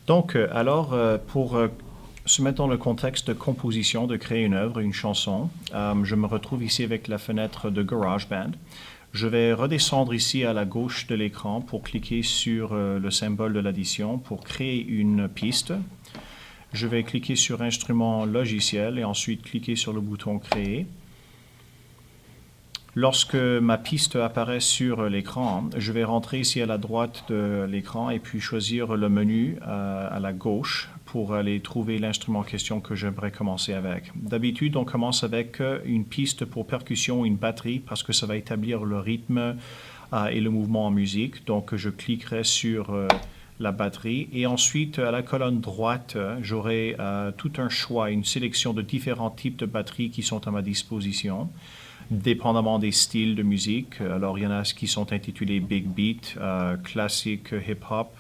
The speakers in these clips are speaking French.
Donc, pour se mettre dans le contexte de composition, de créer une œuvre, une chanson, je me retrouve ici avec la fenêtre de GarageBand. Je vais redescendre ici à la gauche de l'écran pour cliquer sur le symbole de l'addition pour créer une piste. Je vais cliquer sur Instrument logiciel et ensuite cliquer sur le bouton Créer. Lorsque ma piste apparaît sur l'écran, je vais rentrer ici à la droite de l'écran et puis choisir le menu à la gauche pour aller trouver l'instrument en question que j'aimerais commencer avec. D'habitude, on commence avec une piste pour percussion, une batterie, parce que ça va établir le rythme et le mouvement en musique. Donc, je cliquerai sur la batterie et ensuite, à la colonne droite, j'aurai tout un choix, une sélection de différents types de batteries qui sont à ma disposition, dépendamment des styles de musique. Alors, il y en a qui sont intitulés Big Beat, classique hip-hop,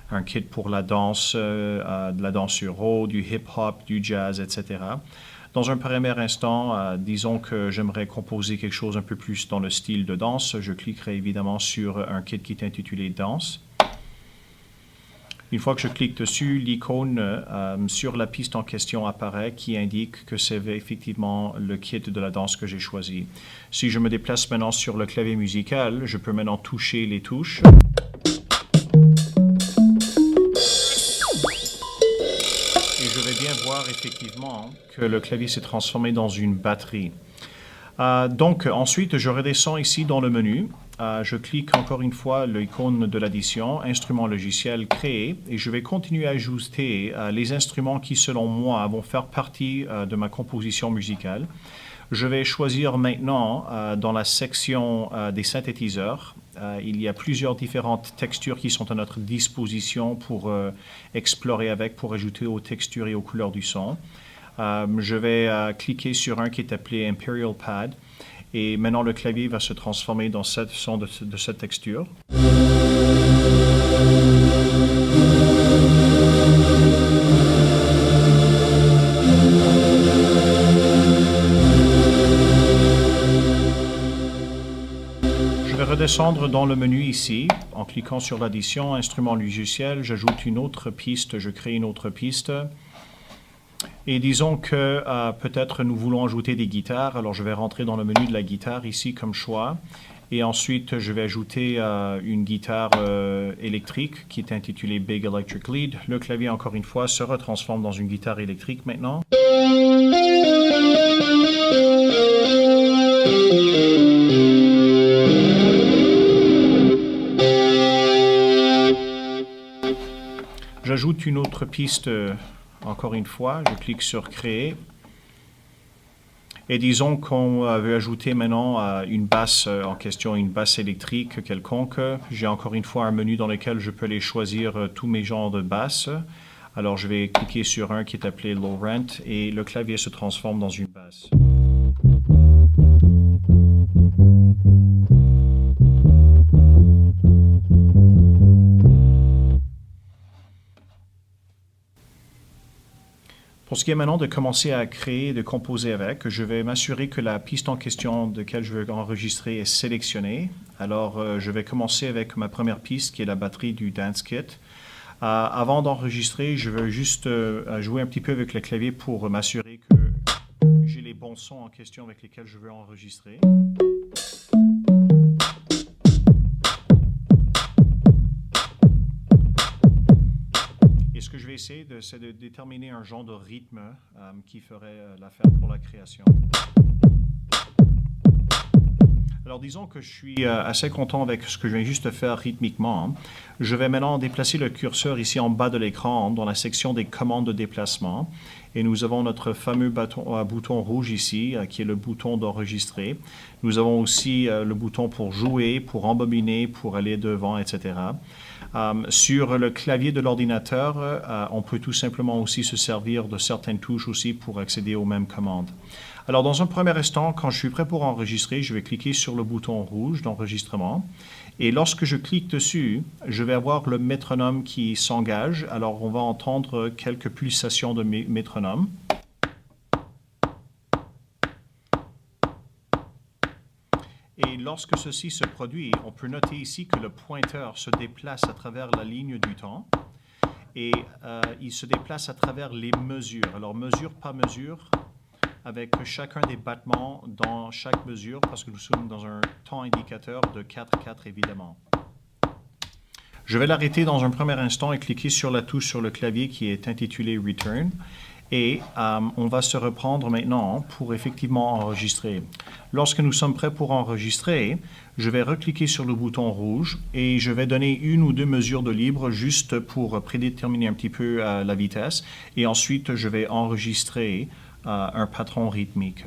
un kit pour la danse, de la danse euro, du hip-hop, du jazz, etc. Dans un premier instant, disons que j'aimerais composer quelque chose un peu plus dans le style de danse. Je cliquerai évidemment sur un kit qui est intitulé Danse. Une fois que je clique dessus, l'icône sur la piste en question apparaît qui indique que c'est effectivement le kit de la danse que j'ai choisi. Si je me déplace maintenant sur le clavier musical, je peux maintenant toucher les touches. Et je vais bien voir effectivement que le clavier s'est transformé dans une batterie. Donc ensuite, je redescends ici dans le menu. Je clique encore une fois l'icône de l'addition, instrument logiciel créé, et je vais continuer à ajouter les instruments qui, selon moi, vont faire partie de ma composition musicale. Je vais choisir maintenant dans la section des synthétiseurs. Il y a plusieurs différentes textures qui sont à notre disposition pour explorer avec, pour ajouter aux textures et aux couleurs du son. Je vais cliquer sur un qui est appelé Imperial Pad. Et maintenant, le clavier va se transformer dans ce son de cette texture. Je vais redescendre dans le menu ici, en cliquant sur l'addition, instrument logiciel, j'ajoute une autre piste, je crée une autre piste. Et disons que peut-être nous voulons ajouter des guitares, alors je vais rentrer dans le menu de la guitare ici comme choix. Et ensuite, je vais ajouter une guitare électrique qui est intitulée Big Electric Lead. Le clavier, encore une fois, se retransforme dans une guitare électrique maintenant. J'ajoute une autre piste. Encore une fois, je clique sur Créer. Et disons qu'on veut ajouter maintenant une basse en question, une basse électrique quelconque. J'ai encore une fois un menu dans lequel je peux aller choisir tous mes genres de basses. Alors je vais cliquer sur un qui est appelé Low Rent et le clavier se transforme dans une basse. Pour ce qui est maintenant de commencer à créer, de composer avec, je vais m'assurer que la piste en question de laquelle je veux enregistrer est sélectionnée. Alors, je vais commencer avec ma première piste qui est la batterie du Dance Kit. Avant d'enregistrer, je veux juste jouer un petit peu avec le clavier pour m'assurer que j'ai les bons sons en question avec lesquels je veux enregistrer. Et ce que je vais essayer, c'est de déterminer un genre de rythme qui ferait l'affaire pour la création. Alors disons que je suis assez content avec ce que je viens juste de faire rythmiquement. Je vais maintenant déplacer le curseur ici en bas de l'écran dans la section des commandes de déplacement. Et nous avons notre fameux bouton rouge ici, qui est le bouton d'enregistrer. Nous avons aussi le bouton pour jouer, pour embobiner, pour aller devant, etc. Sur le clavier de l'ordinateur, on peut tout simplement aussi se servir de certaines touches aussi pour accéder aux mêmes commandes. Alors, dans un premier instant, quand je suis prêt pour enregistrer, je vais cliquer sur le bouton rouge d'enregistrement. Et lorsque je clique dessus, je vais avoir le métronome qui s'engage. Alors, on va entendre quelques pulsations de métronome. Et lorsque ceci se produit, on peut noter ici que le pointeur se déplace à travers la ligne du temps. et il se déplace à travers les mesures. Alors, mesure par mesure, avec chacun des battements dans chaque mesure, parce que nous sommes dans un temps indicateur de 4/4 évidemment. Je vais l'arrêter dans un premier instant et cliquer sur la touche sur le clavier qui est intitulée Return. Et on va se reprendre maintenant pour effectivement enregistrer. Lorsque nous sommes prêts pour enregistrer, je vais recliquer sur le bouton rouge et je vais donner 1 ou 2 mesures de libre juste pour prédéterminer un petit peu la vitesse. Et ensuite, je vais enregistrer un patron rythmique.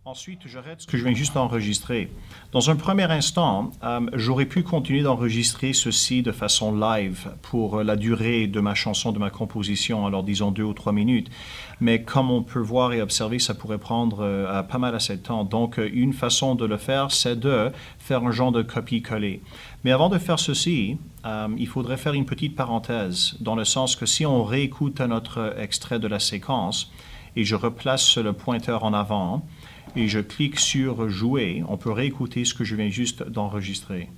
Ensuite, j'arrête ce que je viens juste d'enregistrer. Dans un premier instant, j'aurais pu continuer d'enregistrer ceci de façon live pour la durée de ma chanson, de ma composition, alors disons 2 ou 3 minutes. Mais comme on peut voir et observer, ça pourrait prendre pas mal assez de temps. Donc, une façon de le faire, c'est de faire un genre de copie-coller. Mais avant de faire ceci, il faudrait faire une petite parenthèse, dans le sens que si on réécoute notre extrait de la séquence, et je replace le pointeur en avant, et je clique sur « Jouer », on peut réécouter ce que je viens juste d'enregistrer.